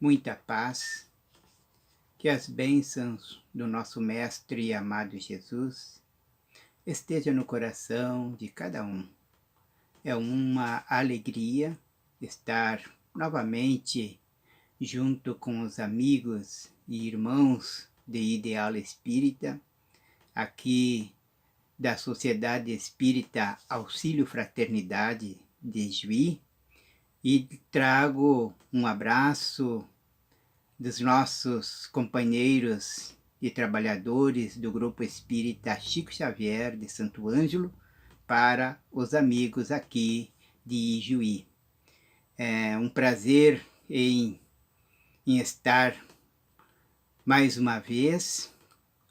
muita paz, que as bênçãos do nosso Mestre e amado Jesus estejam no coração de cada um. É uma alegria estar novamente junto com os amigos e irmãos de Ideal Espírita, aqui da Sociedade Espírita Auxílio Fraternidade de Juí, e trago um abraço dos nossos companheiros e trabalhadores do Grupo Espírita Chico Xavier de Santo Ângelo para os amigos aqui de Ijuí. É um prazer em estar mais uma vez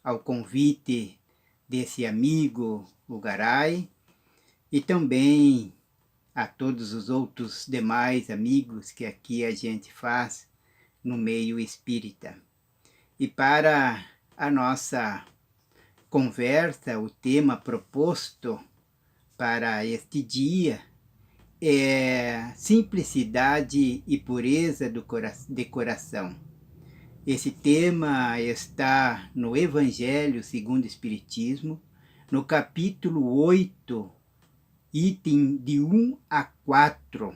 ao convite desse amigo, o Garay, e também a todos os outros demais amigos que aqui a gente faz no meio espírita. E para a nossa conversa, o tema proposto para este dia é simplicidade e pureza de coração. Esse tema está no Evangelho segundo o Espiritismo, no capítulo 8, item de 1 a 4.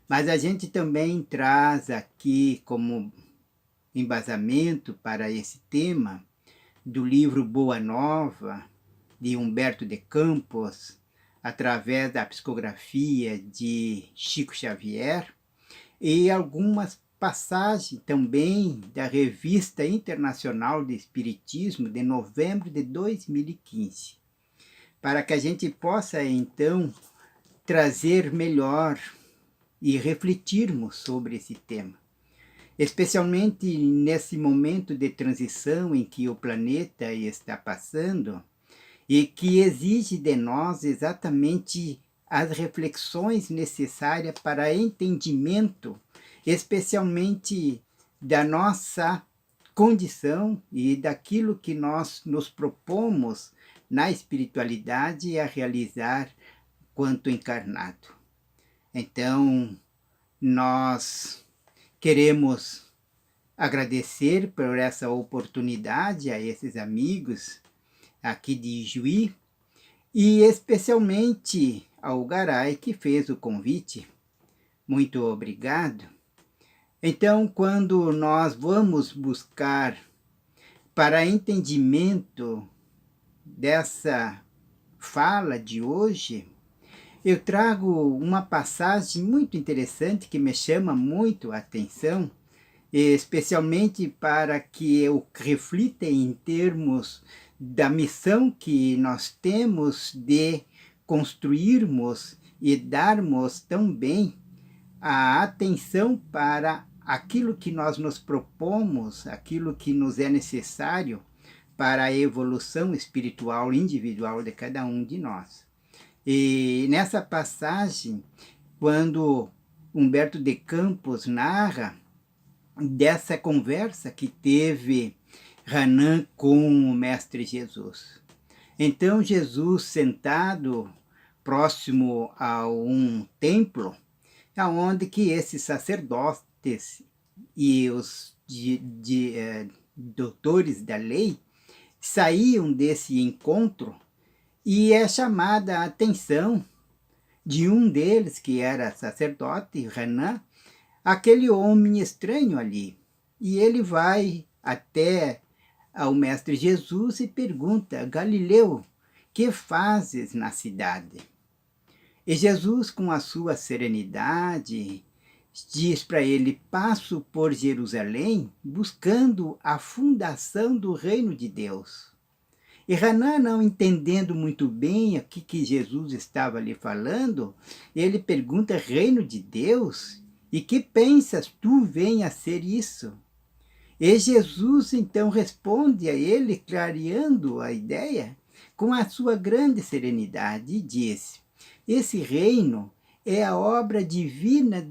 Mas a gente também traz aqui como embasamento para esse tema do livro Boa Nova, de Humberto de Campos, através da psicografia de Chico Xavier, e algumas passagens também da Revista Internacional de Espiritismo de novembro de 2015, para que a gente possa então trazer melhor e refletirmos sobre esse tema. Especialmente nesse momento de transição em que o planeta está passando e que exige de nós exatamente as reflexões necessárias para entendimento, especialmente da nossa condição e daquilo que nós nos propomos na espiritualidade a realizar quanto encarnado. Então, nós queremos agradecer por essa oportunidade a esses amigos aqui de Ijuí e especialmente ao Garay que fez o convite. Muito obrigado. Então, quando nós vamos buscar para entendimento dessa fala de hoje, eu trago uma passagem muito interessante que me chama muito a atenção, especialmente para que eu reflita em termos da missão que nós temos de construirmos e darmos também a atenção para aquilo que nós nos propomos, aquilo que nos é necessário para a evolução espiritual individual de cada um de nós. E nessa passagem, quando Humberto de Campos narra dessa conversa que teve Renan com o Mestre Jesus. Então Jesus, sentado próximo a um templo, onde que esses sacerdotes e os doutores da lei saíam desse encontro, e é chamada a atenção de um deles, que era sacerdote, Renan, aquele homem estranho ali. E ele vai até ao Mestre Jesus e pergunta: Galileu, que fazes na cidade? E Jesus, com a sua serenidade, diz para ele: passo por Jerusalém buscando a fundação do reino de Deus. E Renan, não entendendo muito bem o que Jesus estava lhe falando, ele pergunta: reino de Deus? E que pensas tu venha a ser isso? E Jesus então responde a ele, clareando a ideia, com a sua grande serenidade, e diz: esse reino é a obra divina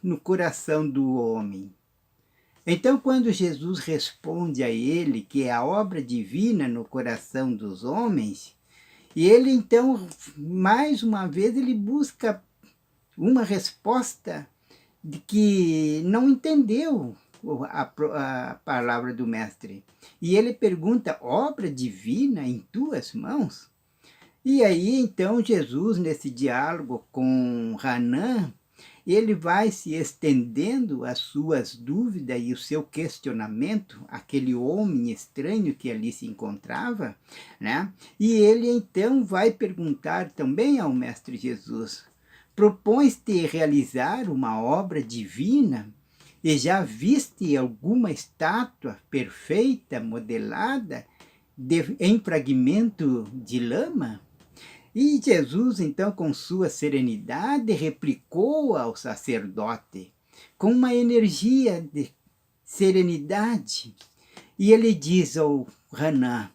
no coração do homem. Então, quando Jesus responde a ele que é a obra divina no coração dos homens, e ele então, mais uma vez, ele busca uma resposta de que não entendeu a palavra do mestre. E ele pergunta, obra divina em tuas mãos? E aí, então, Jesus, nesse diálogo com Hanan, ele vai se estendendo as suas dúvidas e o seu questionamento, aquele homem estranho que ali se encontrava, né? E ele então vai perguntar também ao Mestre Jesus: propões-te realizar uma obra divina e já viste alguma estátua perfeita, modelada em fragmento de lama? E Jesus, então, com sua serenidade, replicou ao sacerdote, com uma energia de serenidade. E ele diz ao Hanan: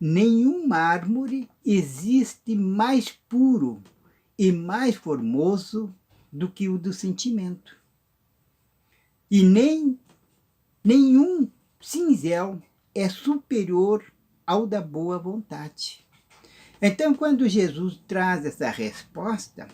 nenhum mármore existe mais puro e mais formoso do que o do sentimento. E nenhum cinzel é superior ao da boa vontade. Então, quando Jesus traz essa resposta,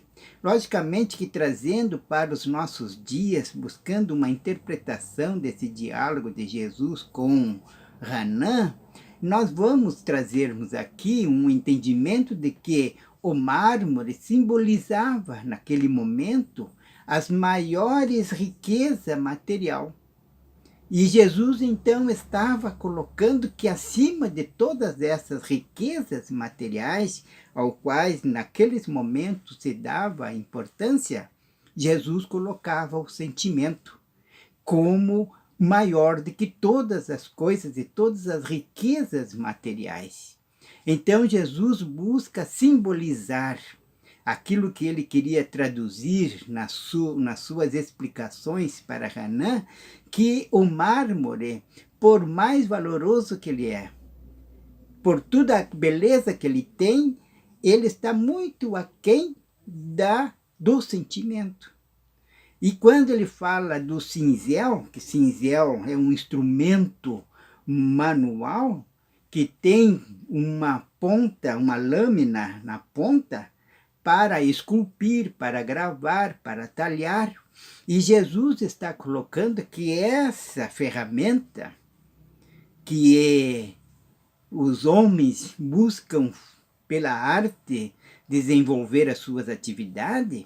logicamente que trazendo para os nossos dias, buscando uma interpretação desse diálogo de Jesus com Hanan, nós vamos trazermos aqui um entendimento de que o mármore simbolizava, naquele momento, as maiores riquezas material. E Jesus, então, estava colocando que acima de todas essas riquezas materiais, ao quais naqueles momentos se dava importância, Jesus colocava o sentimento como maior do que todas as coisas e todas as riquezas materiais. Então, Jesus busca simbolizar aquilo que ele queria traduzir nas suas explicações para Hanan, que o mármore, por mais valoroso que ele é, por toda a beleza que ele tem, ele está muito aquém do sentimento. E quando ele fala do cinzel, que cinzel é um instrumento manual, que tem uma ponta, uma lâmina na ponta, para esculpir, para gravar, para talhar. E Jesus está colocando que essa ferramenta que os homens buscam pela arte desenvolver as suas atividades,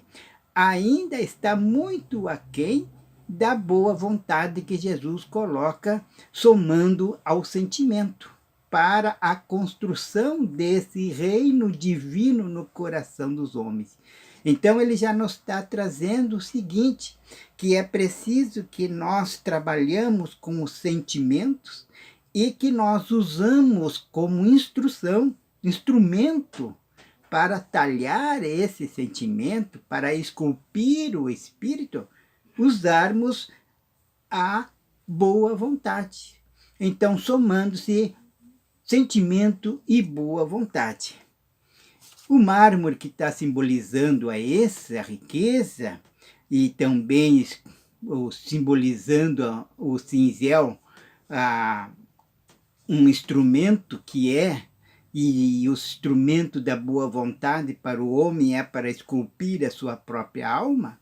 ainda está muito aquém da boa vontade que Jesus coloca somando ao sentimento, para a construção desse reino divino no coração dos homens. Então ele já nos está trazendo o seguinte, que é preciso que nós trabalhamos com os sentimentos e que nós usamos como instrumento para talhar esse sentimento, para esculpir o espírito, usarmos a boa vontade. Então, somando-se sentimento e boa vontade. O mármore que está simbolizando essa riqueza e também simbolizando o cinzel, um instrumento que é, e o instrumento da boa vontade para o homem é para esculpir a sua própria alma.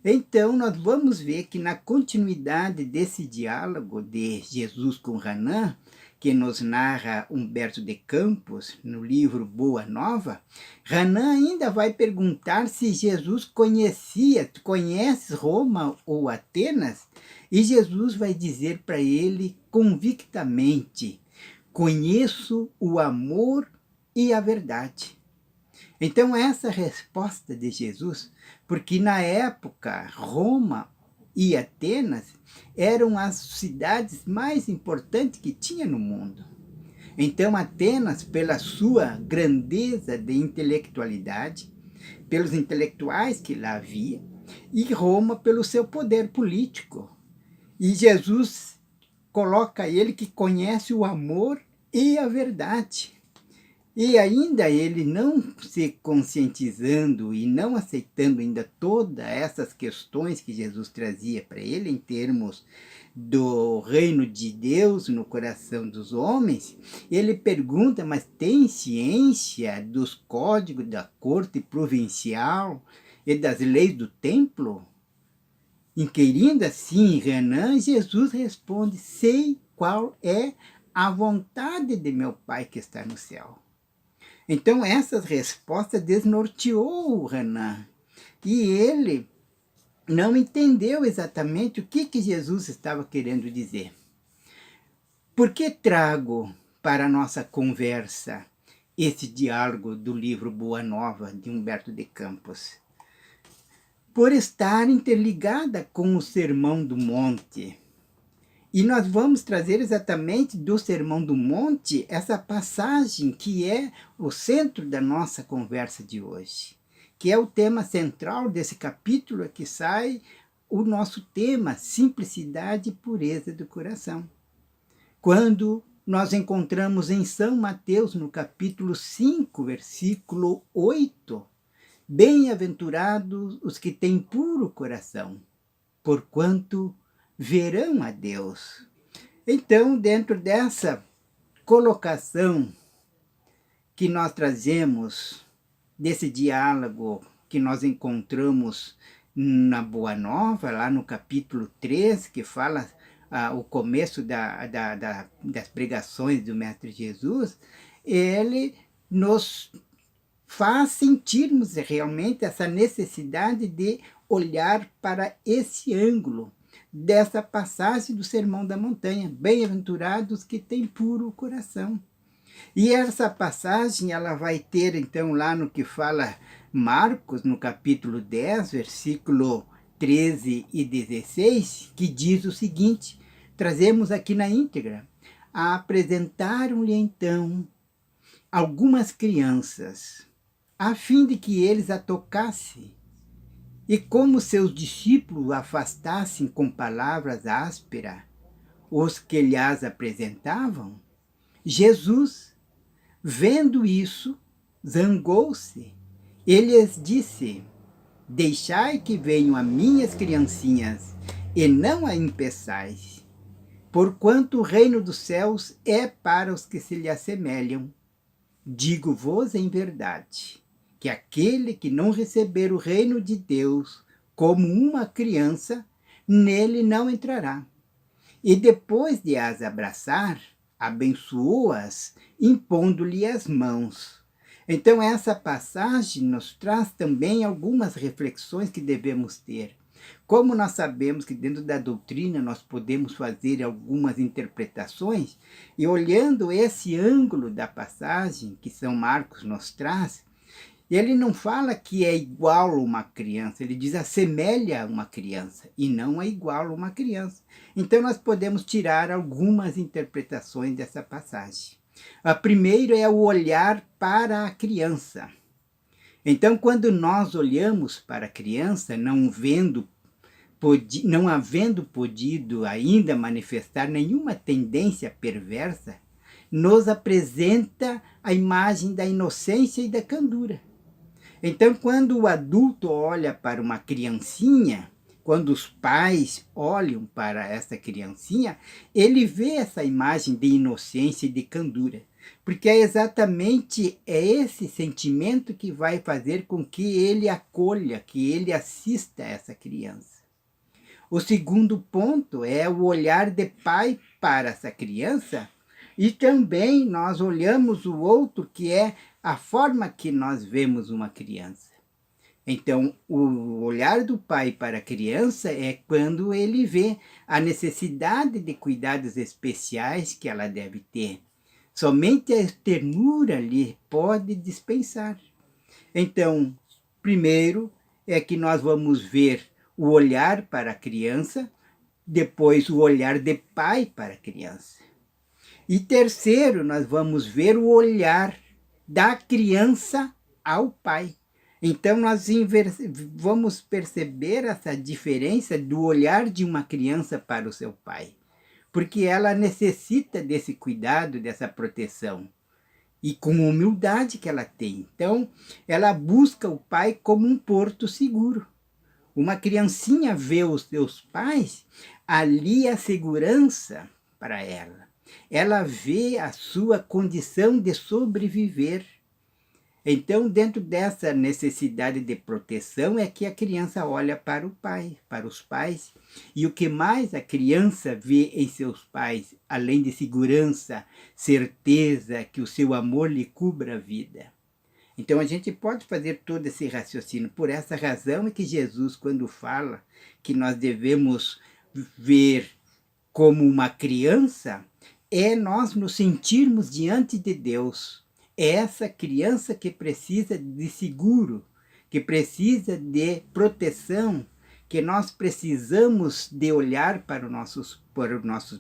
Então, nós vamos ver que na continuidade desse diálogo de Jesus com Hanan, que nos narra Humberto de Campos, no livro Boa Nova, Hanan ainda vai perguntar se Jesus conhece Roma ou Atenas, e Jesus vai dizer para ele convictamente: conheço o amor e a verdade. Então, essa resposta de Jesus, porque na época Roma e Atenas eram as cidades mais importantes que tinha no mundo. Então, Atenas, pela sua grandeza de intelectualidade, pelos intelectuais que lá havia, e Roma pelo seu poder político. E Jesus coloca ele que conhece o amor e a verdade. E ainda ele não se conscientizando e não aceitando ainda todas essas questões que Jesus trazia para ele em termos do reino de Deus no coração dos homens, ele pergunta, mas tem ciência dos códigos da corte provincial e das leis do templo? Inquirindo assim Renan, Jesus responde: sei qual é a vontade de meu Pai que está no céu. Então essas respostas desnorteou o Renan. E ele não entendeu exatamente o que Jesus estava querendo dizer. Por que trago para a nossa conversa esse diálogo do livro Boa Nova, de Humberto de Campos? Por estar interligada com o Sermão do Monte. E nós vamos trazer exatamente do Sermão do Monte essa passagem que é o centro da nossa conversa de hoje, que é o tema central desse capítulo que sai o nosso tema, simplicidade e pureza do coração. Quando nós encontramos em São Mateus, no capítulo 5, versículo 8, bem-aventurados os que têm puro coração, porquanto verão a Deus. Então, dentro dessa colocação que nós trazemos, desse diálogo que nós encontramos na Boa Nova, lá no capítulo 3, que fala o começo das pregações do Mestre Jesus, ele nos faz sentirmos realmente essa necessidade de olhar para esse ângulo dessa passagem do Sermão da Montanha. Bem-aventurados que têm puro coração. E essa passagem ela vai ter, então, lá no que fala Marcos, no capítulo 10, versículo 13 e 16, que diz o seguinte, trazemos aqui na íntegra: apresentaram-lhe então algumas crianças, a fim de que eles a tocassem. E como seus discípulos afastassem com palavras ásperas os que lhes apresentavam, Jesus, vendo isso, zangou-se. Ele lhes disse: deixai que venham a minhas criancinhas, e não a impeçais, porquanto o reino dos céus é para os que se lhe assemelham. Digo-vos em verdade, que aquele que não receber o reino de Deus como uma criança, nele não entrará. E depois de as abraçar, abençoou-as, impondo-lhe as mãos. Então essa passagem nos traz também algumas reflexões que devemos ter. Como nós sabemos que dentro da doutrina nós podemos fazer algumas interpretações, e olhando esse ângulo da passagem que São Marcos nos traz, ele não fala que é igual a uma criança, ele diz assemelha a uma criança, e não é igual a uma criança. Então nós podemos tirar algumas interpretações dessa passagem. A primeira é o olhar para a criança. Então, quando nós olhamos para a criança, não havendo podido ainda manifestar nenhuma tendência perversa, nos apresenta a imagem da inocência e da candura. Então, quando o adulto olha para uma criancinha, quando os pais olham para essa criancinha, ele vê essa imagem de inocência e de candura. Porque é exatamente esse sentimento que vai fazer com que ele acolha, que ele assista a essa criança. O segundo ponto é o olhar de pai para essa criança, e também nós olhamos o outro, que é a forma que nós vemos uma criança. Então, o olhar do pai para a criança é quando ele vê a necessidade de cuidados especiais que ela deve ter. Somente a ternura lhe pode dispensar. Então, primeiro é que nós vamos ver o olhar para a criança, depois o olhar de pai para a criança. E terceiro, nós vamos ver o olhar da criança ao pai. Então, nós vamos perceber essa diferença do olhar de uma criança para o seu pai. Porque ela necessita desse cuidado, dessa proteção. E com humildade que ela tem. Então, ela busca o pai como um porto seguro. Uma criancinha vê os seus pais, ali a segurança para ela. Ela vê a sua condição de sobreviver. Então, dentro dessa necessidade de proteção é que a criança olha para o pai, para os pais. E o que mais a criança vê em seus pais, além de segurança, certeza que o seu amor lhe cubra a vida. Então a gente pode fazer todo esse raciocínio. Por essa razão é que Jesus, quando fala que nós devemos ver como uma criança, é nós nos sentirmos diante de Deus. É essa criança que precisa de seguro, que precisa de proteção, que nós precisamos de olhar para o nosso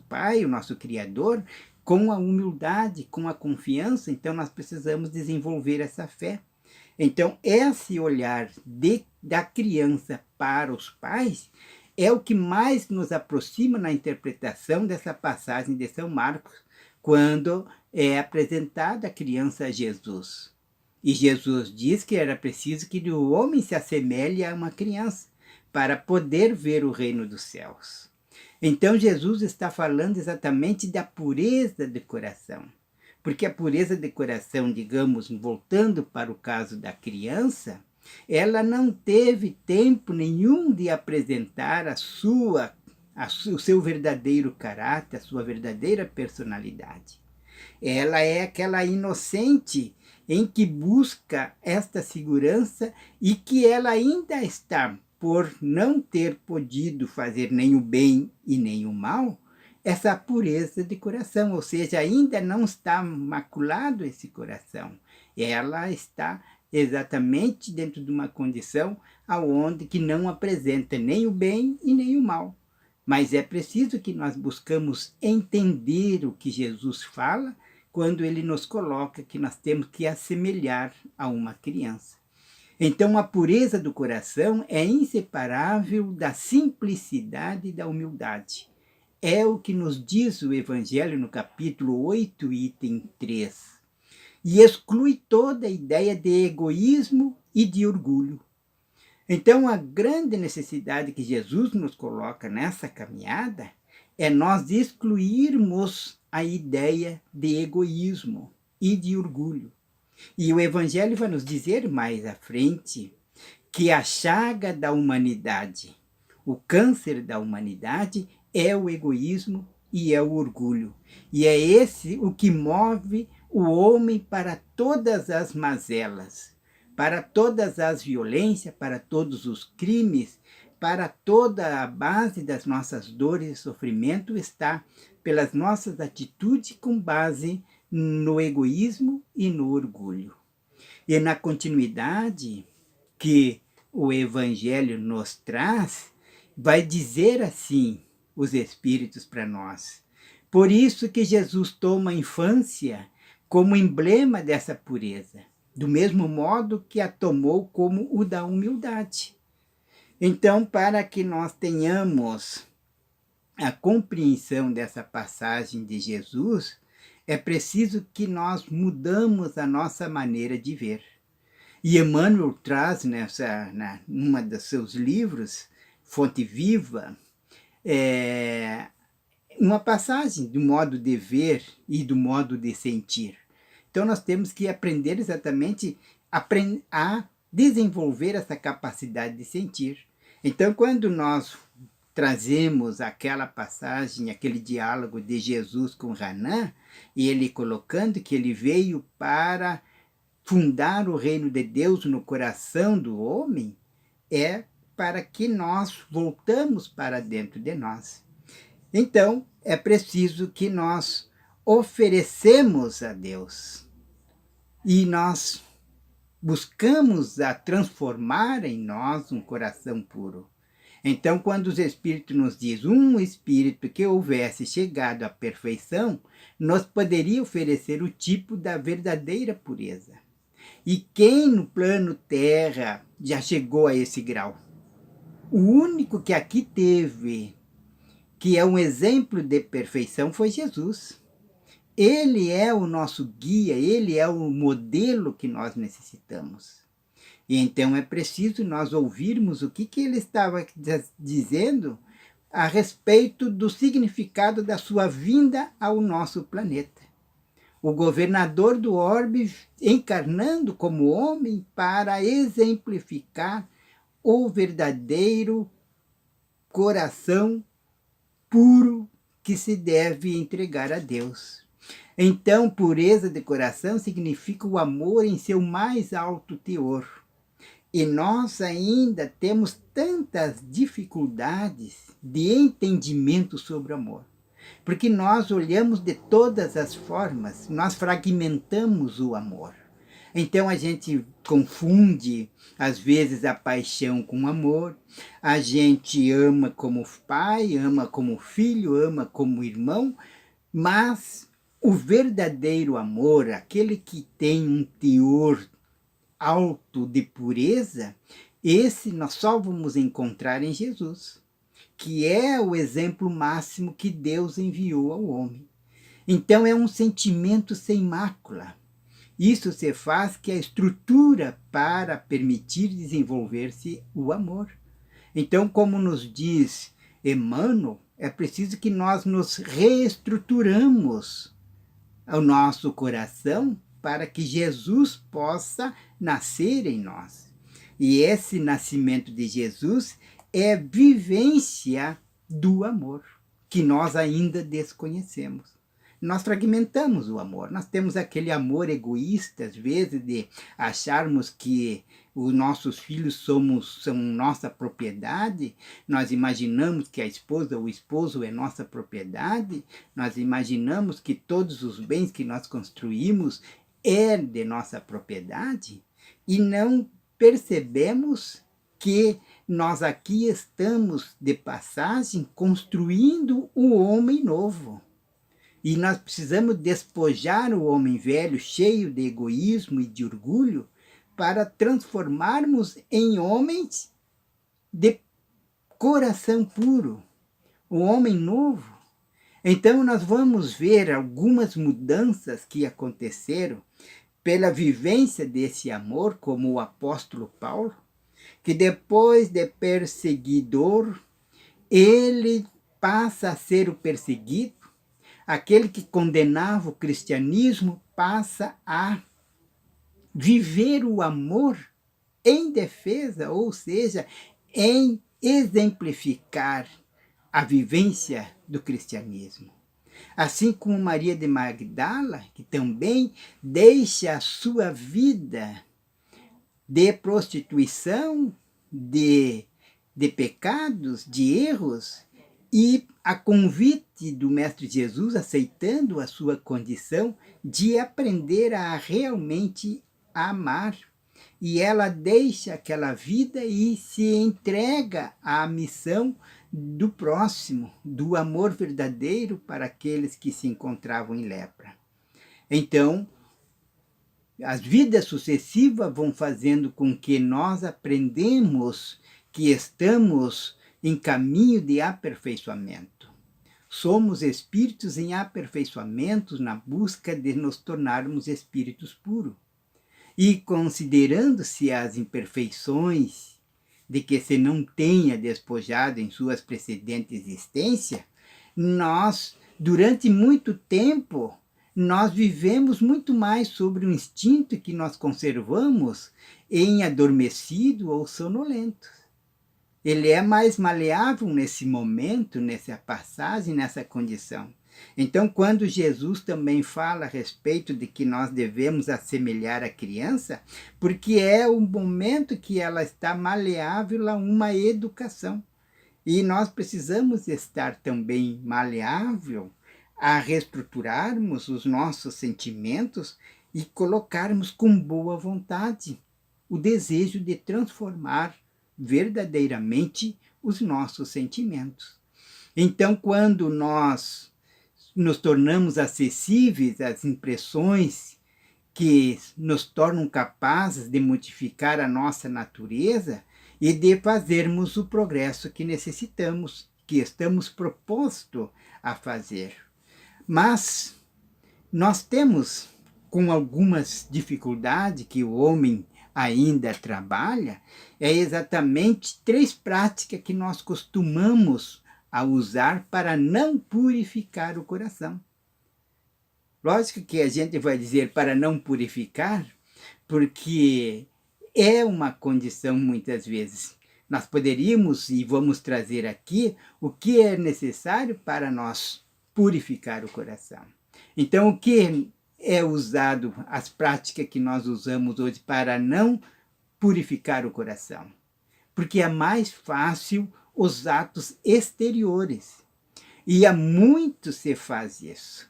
Pai, o nosso Criador, com a humildade, com a confiança. Então nós precisamos desenvolver essa fé. Então esse olhar da criança para os pais é o que mais nos aproxima na interpretação dessa passagem de São Marcos, quando é apresentada a criança a Jesus. E Jesus diz que era preciso que o homem se assemelhe a uma criança para poder ver o reino dos céus. Então Jesus está falando exatamente da pureza de coração. Porque a pureza de coração, digamos, voltando para o caso da criança, ela não teve tempo nenhum de apresentar o seu verdadeiro caráter, a sua verdadeira personalidade. Ela é aquela inocente em que busca esta segurança e que ela ainda está, por não ter podido fazer nem o bem e nem o mal, essa pureza de coração, ou seja, ainda não está maculado esse coração. Ela está exatamente dentro de uma condição aonde que não apresenta nem o bem e nem o mal. Mas é preciso que nós buscamos entender o que Jesus fala quando ele nos coloca que nós temos que assemelhar a uma criança. Então a pureza do coração é inseparável da simplicidade e da humildade. É o que nos diz o Evangelho no capítulo 8, item 3. E exclui toda a ideia de egoísmo e de orgulho. Então, a grande necessidade que Jesus nos coloca nessa caminhada é nós excluirmos a ideia de egoísmo e de orgulho. E o Evangelho vai nos dizer mais à frente que a chaga da humanidade, o câncer da humanidade, é o egoísmo e é o orgulho. E é esse o que move o homem para todas as mazelas, para todas as violências, para todos os crimes, para toda a base das nossas dores e sofrimento está pelas nossas atitudes com base no egoísmo e no orgulho. E na continuidade que o Evangelho nos traz, vai dizer assim os Espíritos para nós. Por isso que Jesus toma a infância como emblema dessa pureza, do mesmo modo que a tomou como o da humildade. Então, para que nós tenhamos a compreensão dessa passagem de Jesus, é preciso que nós mudamos a nossa maneira de ver. E Emmanuel traz numa dos seus livros, Fonte Viva, uma passagem do modo de ver e do modo de sentir. Então nós temos que aprender exatamente a desenvolver essa capacidade de sentir. Então quando nós trazemos aquela passagem, aquele diálogo de Jesus com Hanã, e ele colocando que ele veio para fundar o reino de Deus no coração do homem, é para que nós voltamos para dentro de nós. Então, é preciso que nós oferecemos a Deus e nós buscamos a transformar em nós um coração puro. Então, quando os Espíritos nos dizem um Espírito que houvesse chegado à perfeição, nos poderia oferecer o tipo da verdadeira pureza. E quem no plano terra já chegou a esse grau? O único que aqui teve, que é um exemplo de perfeição, foi Jesus. Ele é o nosso guia, ele é o modelo que nós necessitamos. E então é preciso nós ouvirmos o que ele estava dizendo a respeito do significado da sua vinda ao nosso planeta. o governador do orbe encarnando como homem para exemplificar o verdadeiro coração puro que se deve entregar a Deus. Então, pureza de coração significa o amor em seu mais alto teor. E nós ainda temos tantas dificuldades de entendimento sobre o amor. Porque nós olhamos de todas as formas, nós fragmentamos o amor. Então a gente confunde, às vezes, a paixão com o amor. A gente ama como pai, ama como filho, ama como irmão, mas o verdadeiro amor, aquele que tem um teor alto de pureza, esse nós só vamos encontrar em Jesus, que é o exemplo máximo que Deus enviou ao homem. Então é um sentimento sem mácula. Isso se faz que a estrutura para permitir desenvolver-se o amor. Então, como nos diz Emmanuel, é preciso que nós nos reestruturamos o nosso coração para que Jesus possa nascer em nós. E esse nascimento de Jesus é vivência do amor, que nós ainda desconhecemos. Nós fragmentamos o amor, nós temos aquele amor egoísta, às vezes, de acharmos que os nossos filhos são nossa propriedade, nós imaginamos que a esposa ou o esposo é nossa propriedade, nós imaginamos que todos os bens que nós construímos é de nossa propriedade, e não percebemos que nós aqui estamos de passagem construindo o homem novo. E nós precisamos despojar o homem velho, cheio de egoísmo e de orgulho, para transformarmos em homens de coração puro, o homem novo. Então nós vamos ver algumas mudanças que aconteceram pela vivência desse amor, como o apóstolo Paulo, que depois de perseguidor, ele passa a ser o perseguido. Aquele que condenava o cristianismo passa a viver o amor em defesa, ou seja, em exemplificar a vivência do cristianismo. Assim como Maria de Magdala, que também deixa a sua vida de prostituição, de pecados, de erros, e a convite do Mestre Jesus, aceitando a sua condição de aprender a realmente amar. E ela deixa aquela vida e se entrega à missão do próximo, do amor verdadeiro para aqueles que se encontravam em lepra. Então, as vidas sucessivas vão fazendo com que nós aprendemos que estamos em caminho de aperfeiçoamento. Somos espíritos em aperfeiçoamento na busca de nos tornarmos espíritos puros. E considerando-se as imperfeições de que se não tenha despojado em suas precedentes existências, nós, durante muito tempo, nós vivemos muito mais sobre o instinto que nós conservamos em adormecido ou sonolento. Ele é mais maleável nesse momento, nessa passagem, nessa condição. Então, quando Jesus também fala a respeito de que nós devemos assemelhar a criança, porque é o momento que ela está maleável a uma educação. E nós precisamos estar também maleável a reestruturarmos os nossos sentimentos e colocarmos com boa vontade o desejo de transformar verdadeiramente os nossos sentimentos. Então, quando nós nos tornamos acessíveis às impressões que nos tornam capazes de modificar a nossa natureza e de fazermos o progresso que necessitamos, que estamos propostos a fazer. Mas nós temos, com algumas dificuldades que o homem ainda trabalha, é exatamente 3 práticas que nós costumamos a usar para não purificar o coração. Lógico que a gente vai dizer para não purificar, porque é uma condição muitas vezes. Nós poderíamos e vamos trazer aqui o que é necessário para nós purificar o coração. Então, o que é usado, as práticas que nós usamos hoje para não purificar o coração? Porque é mais fácil os atos exteriores. E há muito se faz isso.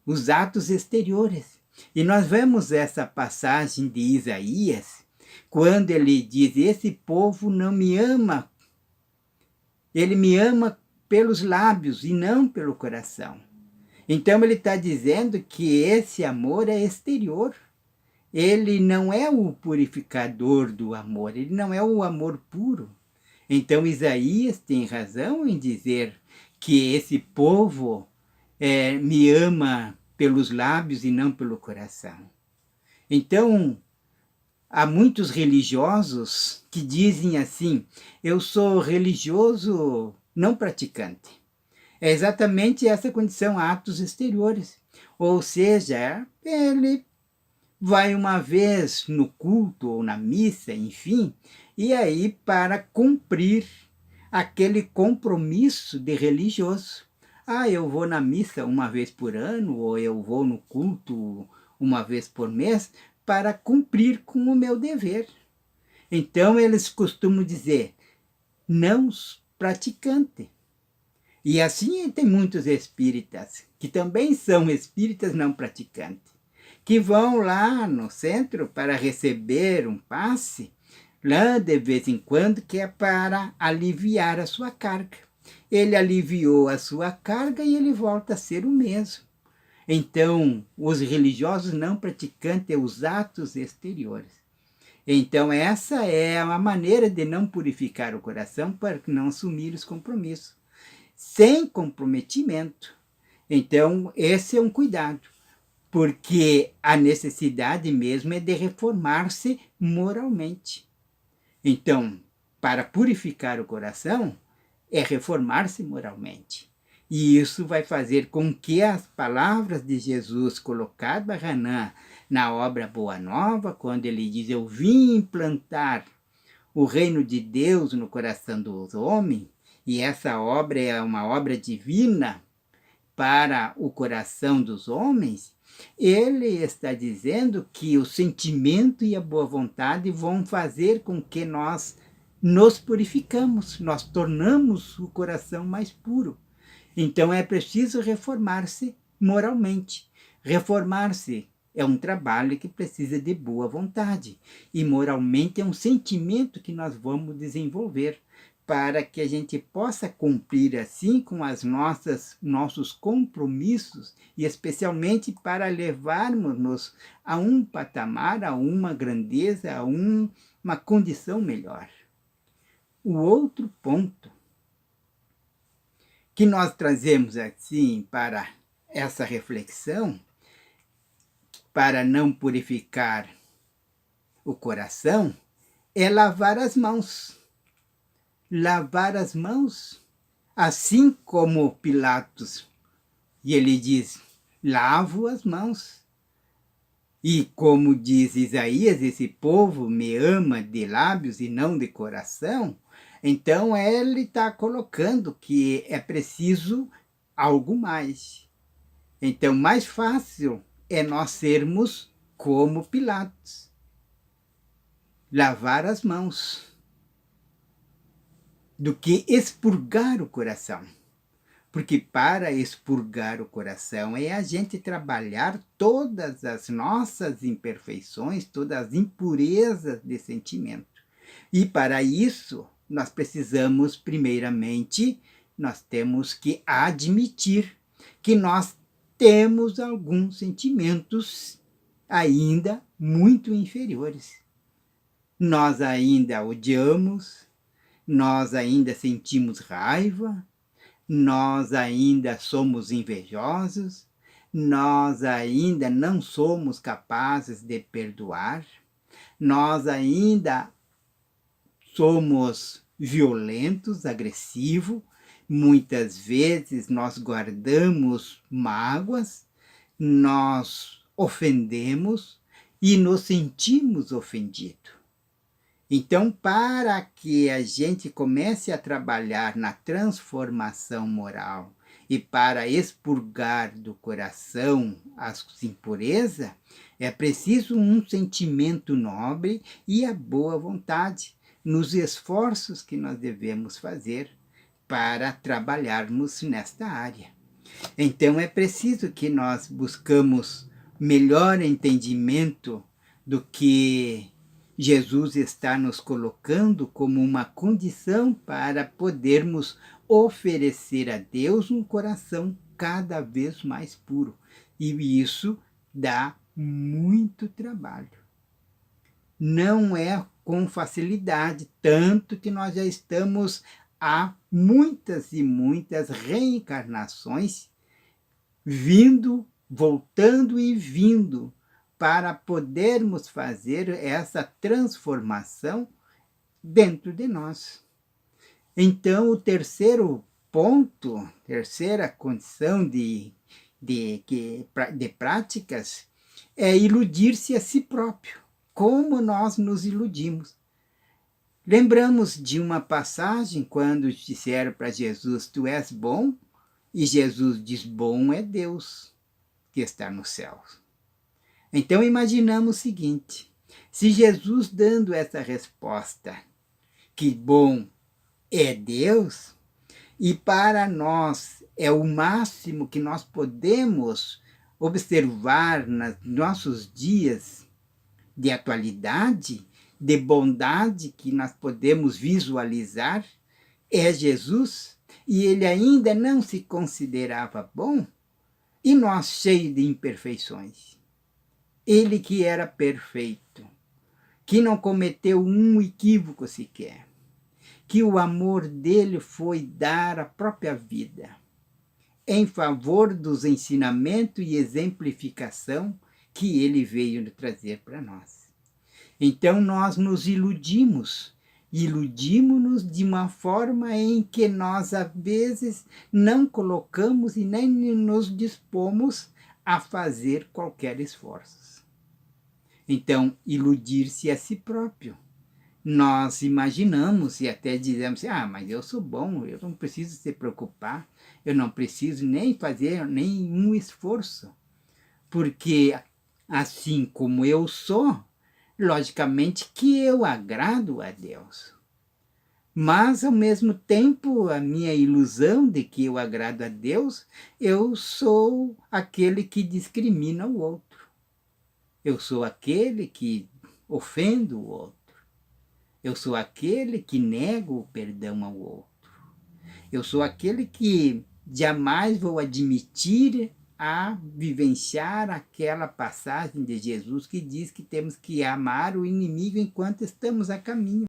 Os atos exteriores. E nós vemos essa passagem de Isaías, quando ele diz: esse povo não me ama, ele me ama pelos lábios e não pelo coração. Então ele está dizendo que esse amor é exterior. Ele não é o purificador do amor, ele não é o amor puro. Então Isaías tem razão em dizer que esse povo me ama pelos lábios e não pelo coração. Então, há muitos religiosos que dizem assim: eu sou religioso não praticante. É exatamente essa condição, atos exteriores. Ou seja, ele vai uma vez no culto ou na missa, enfim, e aí para cumprir aquele compromisso de religioso. Ah, eu vou na missa uma vez por ano, ou eu vou no culto uma vez por mês, para cumprir com o meu dever. Então eles costumam dizer, não praticante. E assim tem muitos espíritas, que também são espíritas não praticantes, que vão lá no centro para receber um passe, lá de vez em quando, que é para aliviar a sua carga. Ele aliviou a sua carga e ele volta a ser o mesmo. Então, os religiosos não praticantes, os atos exteriores. Então, essa é a maneira de não purificar o coração para não assumir os compromissos. Sem comprometimento. Então, esse é um cuidado. Porque a necessidade mesmo é de reformar-se moralmente. Então, para purificar o coração, é reformar-se moralmente. E isso vai fazer com que as palavras de Jesus colocadas a Renan na obra Boa Nova, quando ele diz, eu vim implantar o reino de Deus no coração dos homens, e essa obra é uma obra divina para o coração dos homens, ele está dizendo que o sentimento e a boa vontade vão fazer com que nós nos purificamos, nós tornamos o coração mais puro. Então é preciso reformar-se moralmente. Reformar-se é um trabalho que precisa de boa vontade. E moralmente é um sentimento que nós vamos desenvolver para que a gente possa cumprir assim com as nossos compromissos e especialmente para levarmos-nos a um patamar, a uma grandeza, a uma condição melhor. O outro ponto que nós trazemos assim para essa reflexão, para não purificar o coração, é lavar as mãos. Lavar as mãos, assim como Pilatos, e ele diz, lavo as mãos. E como diz Isaías, esse povo me ama de lábios e não de coração, então ele está colocando que é preciso algo mais. Então, mais fácil é nós sermos como Pilatos. Lavar as mãos, do que expurgar o coração. Porque para expurgar o coração é a gente trabalhar todas as nossas imperfeições, todas as impurezas de sentimento. E para isso, nós precisamos, primeiramente, nós temos que admitir que nós temos alguns sentimentos ainda muito inferiores. Nós ainda odiamos, nós ainda sentimos raiva, nós ainda somos invejosos, nós ainda não somos capazes de perdoar, nós ainda somos violentos, agressivos, muitas vezes nós guardamos mágoas, nós ofendemos e nos sentimos ofendidos. Então, para que a gente comece a trabalhar na transformação moral e para expurgar do coração as impurezas, é preciso um sentimento nobre e a boa vontade nos esforços que nós devemos fazer para trabalharmos nesta área. Então, é preciso que nós buscamos melhor entendimento do que Jesus está nos colocando como uma condição para podermos oferecer a Deus um coração cada vez mais puro. E isso dá muito trabalho. Não é com facilidade, tanto que nós já estamos há muitas e muitas reencarnações vindo, voltando e vindo para podermos fazer essa transformação dentro de nós. Então, o terceiro ponto, terceira condição de práticas é iludir-se a si próprio. Como nós nos iludimos. Lembramos de uma passagem quando disseram para Jesus, tu és bom, e Jesus diz, bom é Deus que está no céu. Então imaginamos o seguinte, se Jesus dando essa resposta, que bom é Deus, e para nós é o máximo que nós podemos observar nos nossos dias de atualidade, de bondade que nós podemos visualizar, é Jesus, e ele ainda não se considerava bom, e nós cheios de imperfeições. Ele que era perfeito, que não cometeu um equívoco sequer, que o amor dele foi dar a própria vida em favor dos ensinamentos e exemplificação que ele veio trazer para nós. Então nós nos iludimos de uma forma em que nós, às vezes, não colocamos e nem nos dispomos a fazer qualquer esforço. Então, iludir-se a si próprio. Nós imaginamos e até dizemos, mas eu sou bom, eu não preciso se preocupar, eu não preciso nem fazer nenhum esforço, porque assim como eu sou, logicamente que eu agrado a Deus. Mas, ao mesmo tempo, a minha ilusão de que eu agrado a Deus, eu sou aquele que discrimina o outro. Eu sou aquele que ofende o outro. Eu sou aquele que nega o perdão ao outro. Eu sou aquele que jamais vou admitir a vivenciar aquela passagem de Jesus que diz que temos que amar o inimigo enquanto estamos a caminho.